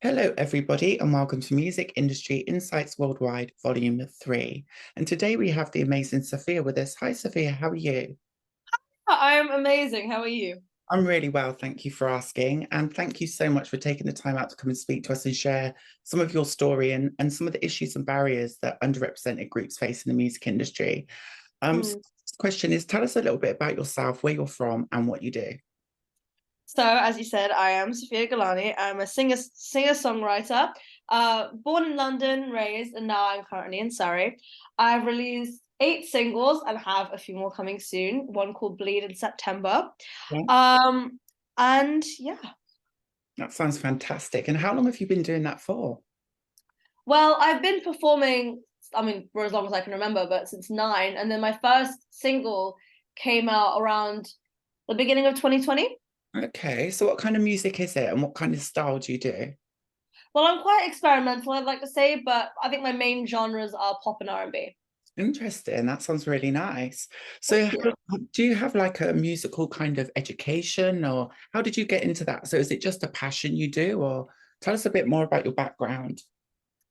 Hello, everybody, and welcome to Music Industry Insights Worldwide, Volume 3. And today we have the amazing Sofia with us. Hi, Sofia, how are you? I'm amazing. How are you? I'm really well, thank you for asking. And thank you so much for taking the time out to come and speak to us and share some of your story and some of the issues and barriers that underrepresented groups face in the music industry. So Hmm. this question is, tell us a little bit about yourself, where you're from, and what you do. So, as you said, I am Sofia Gillani. I'm a singer-songwriter, born in London, raised, and now I'm currently in Surrey. I've released 8 singles and have a few more coming soon. One called Bleed in September. Yeah, Um, and yeah. that sounds fantastic. And how long have you been doing that for? Well, I've been performing, I mean, for as long as I can remember, but since 9. And then my first single came out around the beginning of 2020. Okay, so what kind of music is it and what kind of style do you do? Well, I'm quite experimental, I'd like to say, but I think my main genres are pop and R&B. Interesting. That sounds really nice. So, Thank you. do you have like a musical kind of education, or how did you get into that? So, is it just a passion you do, or tell us a bit more about your background?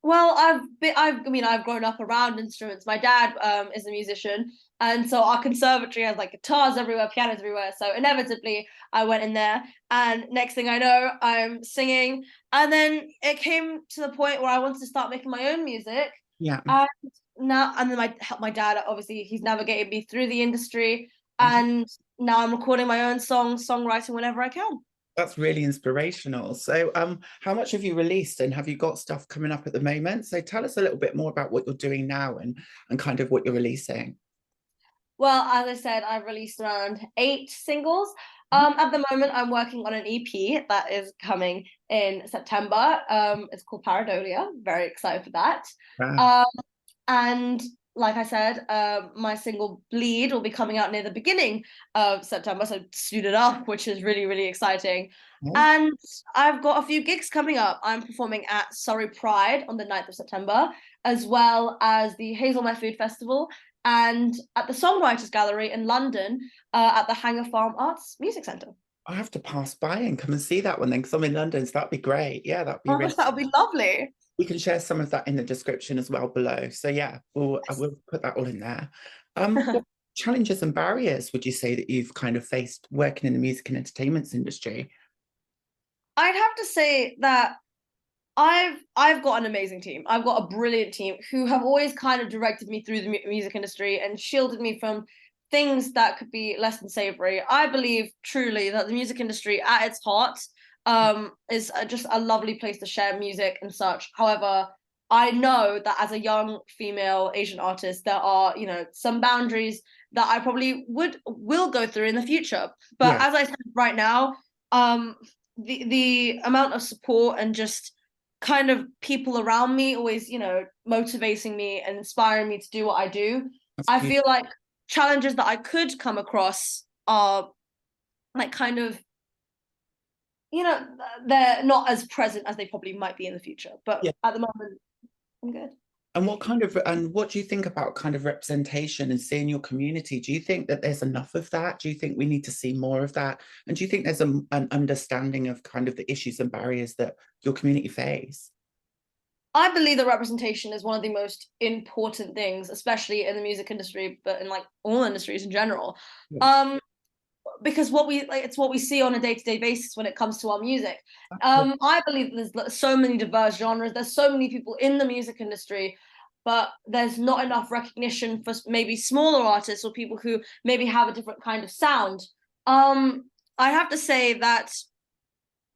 Well, I've grown up around instruments. My dad is a musician, and so our conservatory has like guitars everywhere, pianos everywhere. So inevitably, I went in there, and next thing I know, I'm singing. And then it came to the point where I wanted to start making my own music. Yeah. And and then my dad, obviously, he's navigated me through the industry, and now I'm recording my own songs, songwriting whenever I can. That's really inspirational. So, how much have you released, and have you got stuff coming up at the moment? So, tell us a little bit more about what you're doing now and kind of what you're releasing. Well, as I said, I've released around 8 singles. At the moment, I'm working on an EP that is coming in September. It's called Paradolia. Very excited for that. Wow. Um, and like I said, my single Bleed will be coming out near the beginning of September, so soon enough, which is really, really exciting. Okay. And I've got a few gigs coming up. I'm performing at Surrey Pride on the 9th of September, as well as the Hazelmere Food Festival and at the Songwriters Gallery in London at the Hanger Farm Arts Music Centre. I have to pass by and come and see that one then, because I'm in London, so that'd be great. Yeah, that'd be Oh really. gosh, that would be lovely. We can share some of that in the description as well below. So yeah, I will put that all in there. What challenges and barriers would you say that you've kind of faced working in the music and entertainment industry? I'd have to say that I've got an amazing team. I've got a brilliant team who have always kind of directed me through the music industry and shielded me from things that could be less than savory. I believe truly that the music industry at its heart is just a lovely place to share music and such. However, I know that as a young female Asian artist, there are, some boundaries that I probably will go through in the future. But Yeah, as I said right now, um, the amount of support and just kind of people around me always, motivating me and inspiring me to do what I do. that's I beautiful. feel like challenges that I could come across are like kind of, you know, they're not as present as they probably might be in the future. But Yeah. at the moment, I'm good. And what do you think about kind of representation and seeing your community? Do you think that there's enough of that? Do you think we need to see more of that? And do you think there's an understanding of kind of the issues and barriers that your community face? I believe that representation is one of the most important things, especially in the music industry, but in like all industries in general. Yeah. Um, because it's what we see on a day-to-day basis when it comes to our music. Absolutely. I believe there's so many diverse genres, there's so many people in the music industry, but there's not enough recognition for maybe smaller artists or people who maybe have a different kind of sound. I have to say that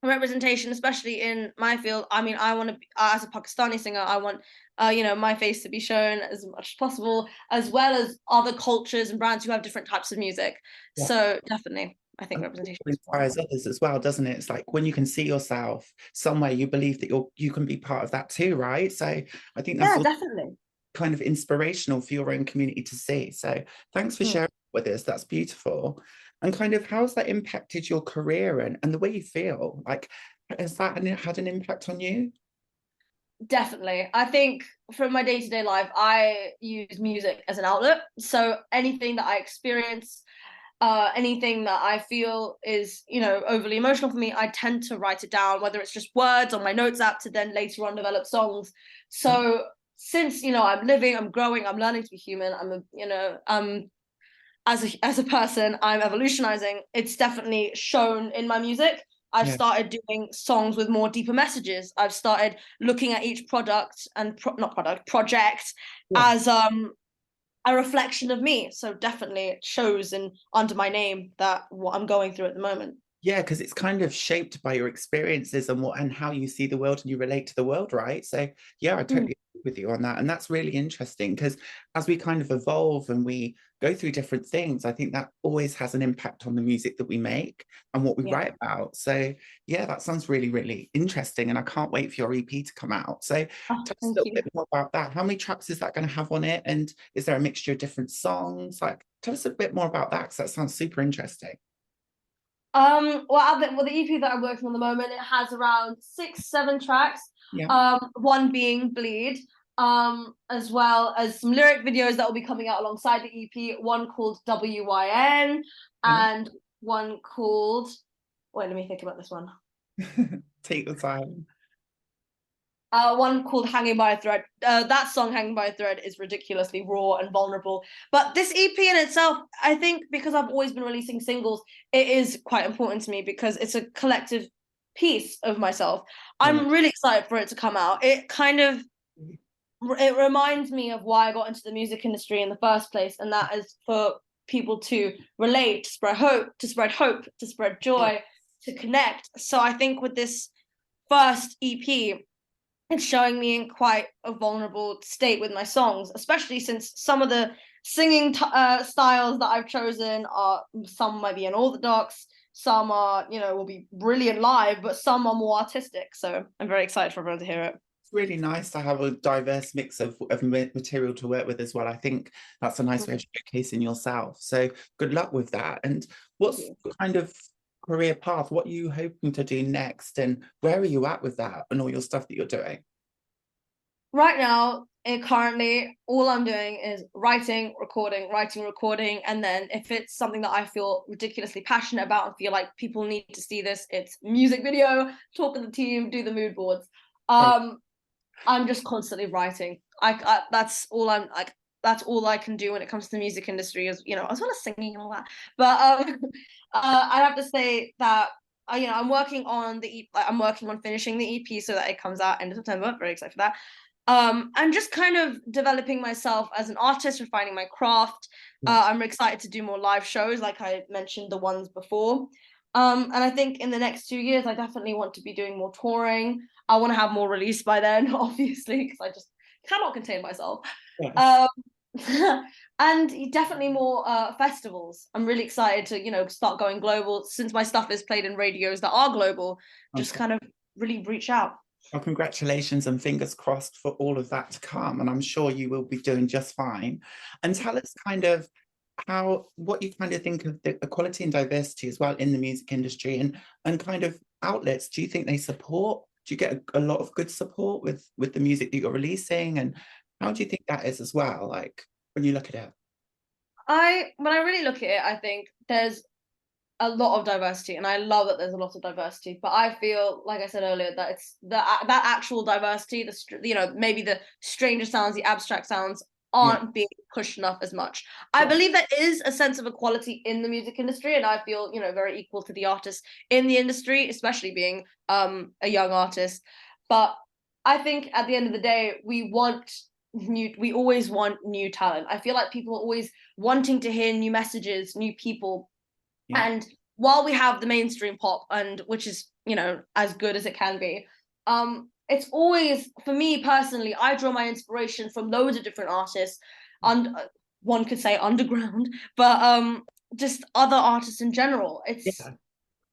representation, especially in my field, I mean, I want to, as a Pakistani singer, I want, my face to be shown as much as possible, as well as other cultures and brands who have different types of music. Yeah. So definitely, I think And representation it is inspires important. others as well, doesn't it? It's like when you can see yourself somewhere, you believe that you can be part of that too, right? So I think that's Yeah, also definitely. kind of inspirational for your own community to see. So thanks for Hmm. sharing with us. That's beautiful. And kind of how's that impacted your career and the way you feel? Like, has that had an impact on you? Definitely. I think from my day-to-day life, I use music as an outlet. So anything that I experience, anything that I feel is, overly emotional for me, I tend to write it down, whether it's just words on my notes app to then later on develop songs. So since, I'm living, I'm growing, I'm learning to be human, as a person, I'm evolutionizing. It's definitely shown in my music. I've Yeah. started doing songs with more deeper messages. I've started looking at each product and project Yeah. as a reflection of me. So definitely it shows in under my name that what I'm going through at the moment. Yeah, because it's kind of shaped by your experiences and what and how you see the world and you relate to the world, right? So yeah, I Mm. totally agree with you on that. And that's really interesting because as we kind of evolve and we go through different things, I think that always has an impact on the music that we make and what we Yeah. write about. So yeah, that sounds really, really interesting. And I can't wait for your EP to come out. So Oh, tell us a thank little you. bit more about that. How many tracks is that going to have on it? And is there a mixture of different songs? Like, tell us a bit more about that because that sounds super interesting. Well, the EP that I'm working on at the moment, it has around 6, 7 tracks. Yeah. One being Bleed, as well as some lyric videos that will be coming out alongside the EP. One called WYN, Yeah. and one called. Wait, let me think about this one. Take the time. One called Hanging by a Thread. That song, Hanging by a Thread, is ridiculously raw and vulnerable. But this EP in itself, I think because I've always been releasing singles, it is quite important to me because it's a collective piece of myself. Yeah. I'm really excited for it to come out. It reminds me of why I got into the music industry in the first place, and that is for people to relate, to spread hope, to spread joy, to connect. So I think with this first EP, it's showing me in quite a vulnerable state with my songs, especially since some of the singing styles that I've chosen are, some might be unorthodox, some are, will be brilliant live, but some are more artistic. So I'm very excited for everyone to hear it. It's really nice to have a diverse mix of material to work with as well. I think that's a nice way of showcasing yourself. So good luck with that. And what's kind of career path? What are you hoping to do next? And where are you at with that and all your stuff that you're doing? Right now, currently, all I'm doing is writing, recording, and then if it's something that I feel ridiculously passionate about and feel like people need to see this, it's music video, talk to the team, do the mood boards. Oh, I'm just constantly writing. That's all I'm like. That's all I can do when it comes to the music industry, is as well as singing and all that. But I have to say that I'm working on I'm working on finishing the EP so that it comes out end of September. Very excited for that. And just kind of developing myself as an artist, refining my craft. yeah. I'm excited to do more live shows, like I mentioned the ones before. And I think in the next 2 years, I definitely want to be doing more touring. I want to have more release by then, obviously, because I just cannot contain myself. Yes. Um, and definitely more festivals. I'm really excited to, start going global since my stuff is played in radios that are global. Just kind of really reach out. Well, congratulations and fingers crossed for all of that to come. And I'm sure you will be doing just fine. And tell us kind of what you kind of think of the equality and diversity as well in the music industry and kind of outlets. Do you think they support? Do you get a lot of good support with the music that you're releasing? And how do you think that is as well? Like when you look at it? When I really look at it, I think there's a lot of diversity, and I love that there's a lot of diversity. But I feel, like I said earlier, that it's that actual diversity, maybe the stranger sounds, the abstract sounds Yeah, aren't being pushed enough as much. I yeah, believe there is a sense of equality in the music industry, and I feel very equal to the artists in the industry, especially being a young artist. But I think at the end of the day, we always want new talent. I feel like people are always wanting to hear new messages, new people, yeah, and while we have the mainstream pop, and which is as good as it can be, it's always, for me personally, I draw my inspiration from loads of different artists, and one could say underground, but just other artists in general. yeah.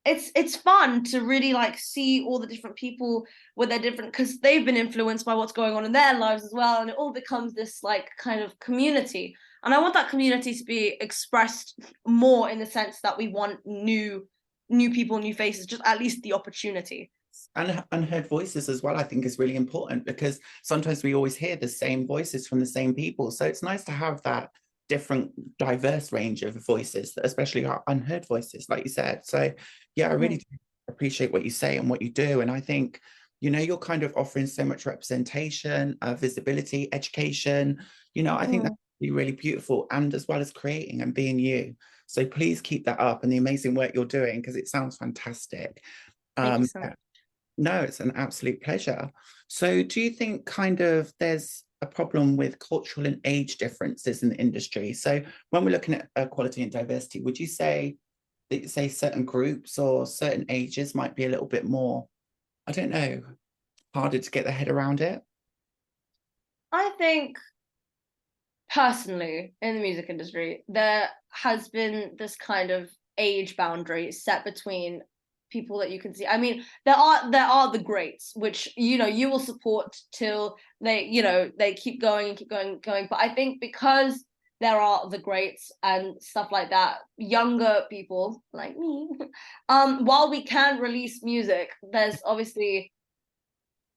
It's fun to really like see all the different people with their different, because they've been influenced by what's going on in their lives as well, and it all becomes this like kind of community. And I want that community to be expressed more, in the sense that we want new people, new faces, just at least the opportunity. And unheard voices as well, I think is really important because sometimes we always hear the same voices from the same people. So it's nice to have that different diverse range of voices, especially our unheard voices, like you said. So yeah, I really do appreciate what you say and what you do. And I think, you know, you're kind of offering so much representation, visibility, education. You know, I think that's really beautiful, and as well as creating and being you. So please keep that up and the amazing work you're doing, because it sounds fantastic. Thank you so much. No, it's an absolute pleasure. So do you think kind of there's a problem with cultural and age differences in the industry? So when we're looking at equality and diversity, would you say that you say certain groups or certain ages might be a little bit more, I don't know, harder to get their head around it? I think personally in the music industry, there has been this kind of age boundary set between people that you can see. I mean, there are the greats, which you will support till they keep going and keep going. But I think because there are the greats and stuff like that, younger people like me, while we can release music, there's obviously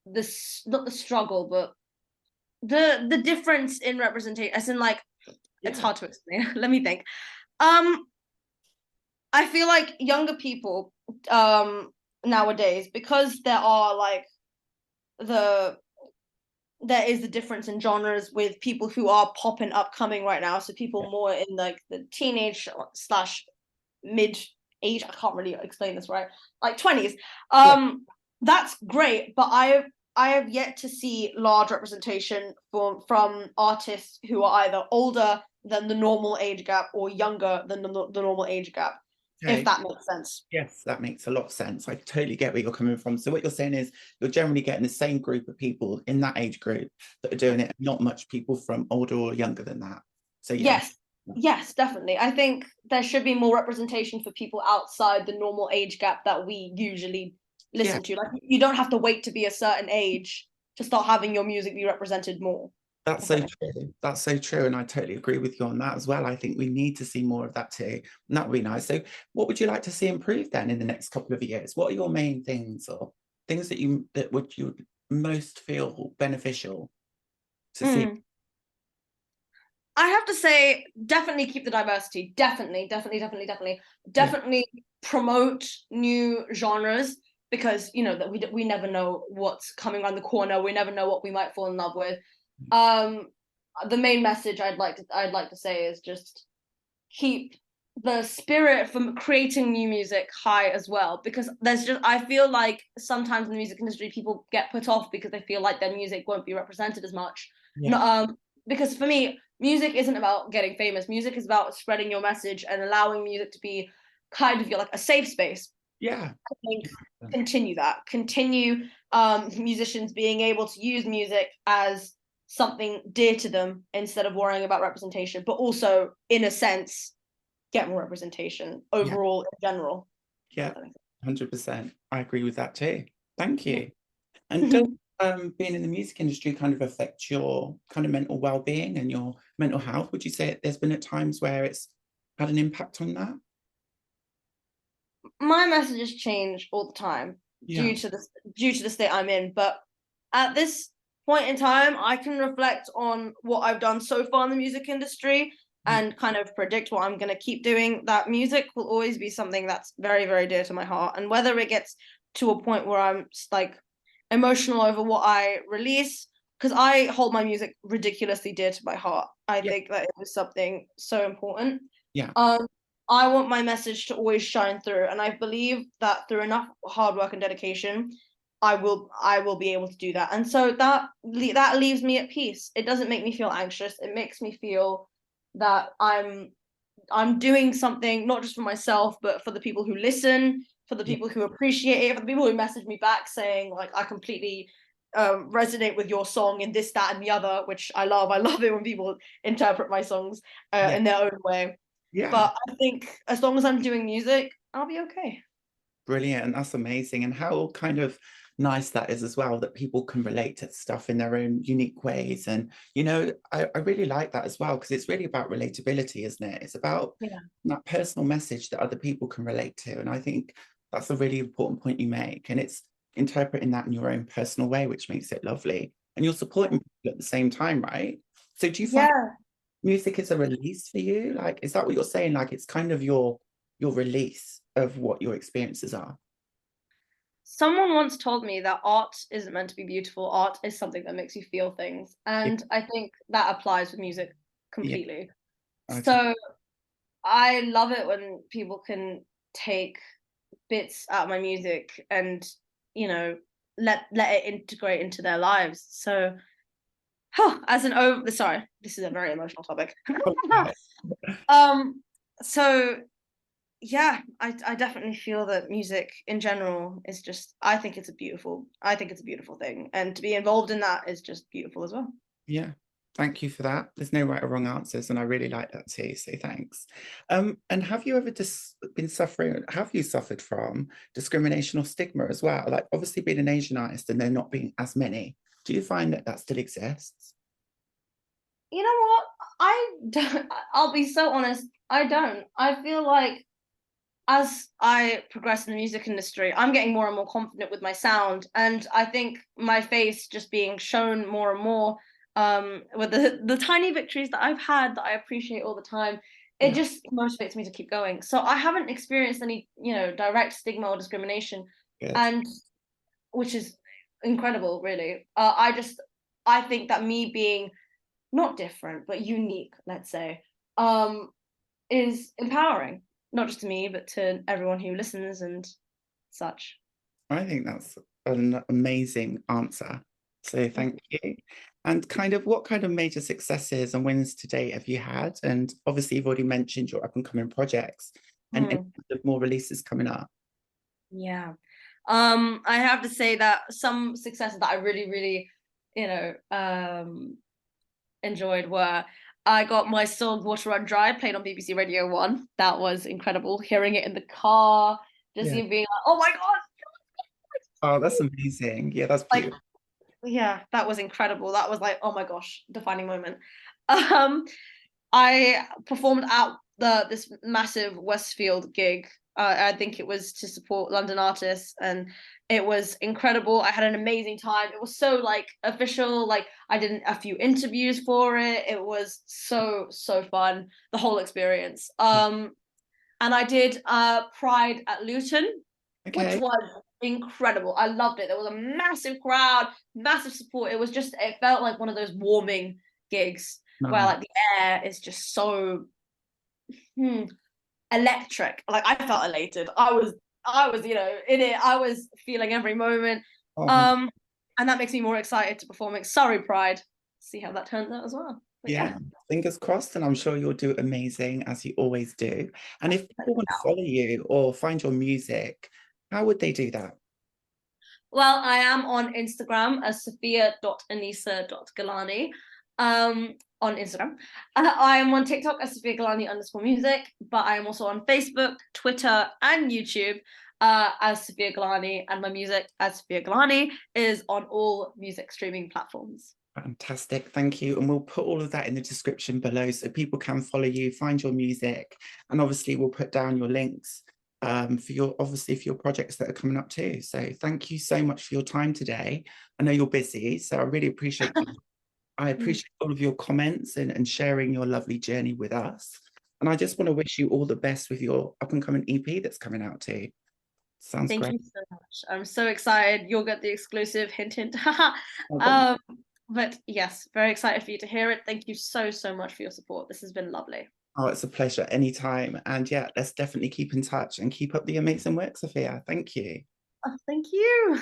this, not the struggle, but the difference in representation, as in like, it's hard to explain. Let me think. I feel like younger people nowadays, because there is the difference in genres with people who are popping upcoming right now, so people more in like the teenage slash mid age, I can't really explain this right, like 20s. That's great, but I have yet to see large representation from artists who are either older than the normal age gap or younger than the normal age gap. Okay. If that makes sense. Yes, that makes a lot of sense. I totally get where you're coming from. So what you're saying is you're generally getting the same group of people in that age group that are doing it, not much people from older or younger than that. So yeah. Yes, definitely. I think there should be more representation for people outside the normal age gap that we usually listen to. Like, you don't have to wait to be a certain age to start having your music be represented more. That's so true. That's so true. And I totally agree with you on that as well. I think we need to see more of that too. And that would be nice. So what would you like to see improved then in the next couple of years? What are your main things, or things that you would most feel beneficial to see? I have to say, definitely keep the diversity. Definitely promote new genres, because that we never know what's coming around the corner. We never know what we might fall in love with. The main message I'd like to say is just keep the spirit from creating new music high as well, because I feel like sometimes in the music industry people get put off because they feel like their music won't be represented as much. Because for me, music isn't about getting famous. Music is about spreading your message and allowing music to be kind of a safe space. I think continue musicians being able to use music as something dear to them instead of worrying about representation, but also in a sense get more representation overall in general. 100%. I agree with that too. Thank you. And does being in the music industry kind of affect your kind of mental well-being and your mental health? Would you say there's been at times where it's had an impact on that? My messages change all the time due to the state I'm in, but at this point in time, I can reflect on what I've done so far in the music industry and kind of predict what I'm going to keep doing. That music will always be something that's very, very dear to my heart. And whether it gets to a point where I'm like emotional over what I release, because I hold my music ridiculously dear to my heart. I think that it was something so important. I want my message to always shine through, and I believe that through enough hard work and dedication, I will be able to do that. And so that leaves me at peace. It doesn't make me feel anxious. It makes me feel that I'm doing something not just for myself, but for the people who listen, for the people who appreciate it, for the people who message me back saying like, I completely resonate with your song in this, that, and the other, which I love. I love it when people interpret my songs in their own way. But I think as long as I'm doing music, I'll be okay. Brilliant. That's amazing. And how kind of nice that is as well, that people can relate to stuff in their own unique ways. And I really like that as well, because it's really about relatability, isn't it? It's about that personal message that other people can relate to. And I think that's a really important point you make, and it's interpreting that in your own personal way, which makes it lovely. And you're supporting people at the same time, right? So do you find music is a release for you? Like, is that what you're saying? Like, it's kind of your release of what your experiences are. Someone once told me that art isn't meant to be beautiful. Art is something that makes you feel things. Yeah, And I think that applies with music yeah, completely. okay. So I love it when people can take bits out of my music and, you know, let it integrate into their lives. So, as an over, sorry, this is a very emotional topic. Okay. um, so yeah, I definitely feel that music in general is just, I think it's a beautiful thing, and to be involved in that is just beautiful as well. Yeah. Thank you for that. There's no right or wrong answers, and I really like that too. So thanks. And have you ever just been suffering? Have you suffered from discrimination or stigma as well? Like, obviously, being an Asian artist and there not being as many. Do you find that that still exists? You know what? I don't, I'll be so honest, I don't. I feel like as I progress in the music industry, I'm getting more and more confident with my sound, and I think my face just being shown more and more, with the tiny victories that I've had that I appreciate all the time, it Yeah. just motivates me to keep going. So I haven't experienced any, direct stigma or discrimination, Good. and which is incredible, really. I think that me being not different but unique, let's say, um, is empowering, not just to me, but to everyone who listens and such. I think that's an amazing answer. So thank you. And kind of what kind of major successes and wins to date have you had? And obviously you've already mentioned your up and coming projects and any Hmm. kind of more releases coming up. Yeah. I have to say that some successes that I really, really, you know, enjoyed were I got my song Water Run Dry played on BBC Radio 1. That was incredible. Hearing it in the car, just Yeah. you being like, oh my God. Oh, that's amazing. Yeah, that's Like, beautiful. yeah, that was incredible. That was like, oh my gosh, defining moment. Um, I performed at this massive Westfield gig. I think it was to support London artists, and it was incredible. I had an amazing time. It was so like official. Like I did a few interviews for it. It was so fun. The whole experience. And I did Pride at Luton, which Okay. was incredible. I loved it. There was a massive crowd, massive support. It felt like one of those warming gigs where Nice. like the air is just so hmm, electric. Like I felt elated. I was, in it. I was feeling every moment. Oh, Um, and that makes me more excited to perform it. Sorry, Pride. See how that turns out as well. But yeah. yeah. Fingers crossed, and I'm sure you'll do amazing as you always do. And if people want to follow you or find your music, how would they do that? Well, I am on Instagram as sophia.anisa.galani. On Instagram. I am on TikTok as Sofia Gillani _music, but I am also on Facebook, Twitter, and YouTube as Sofia Gillani, and my music as Sofia Gillani is on all music streaming platforms. Fantastic, thank you. And we'll put all of that in the description below so people can follow you, find your music, and obviously we'll put down your links for your projects that are coming up too. So thank you so much for your time today. I know you're busy, so I really appreciate you. I appreciate all of your comments and sharing your lovely journey with us. And I just want to wish you all the best with your up and coming EP that's coming out too. Sounds Thank great. you so much. I'm so excited. You'll get the exclusive hint, hint. Oh, um, but yes, very excited for you to hear it. Thank you so much for your support. This has been lovely. oh, it's a pleasure anytime. And yeah, let's definitely keep in touch and keep up the amazing work, Sophia. Thank you. Oh, thank you.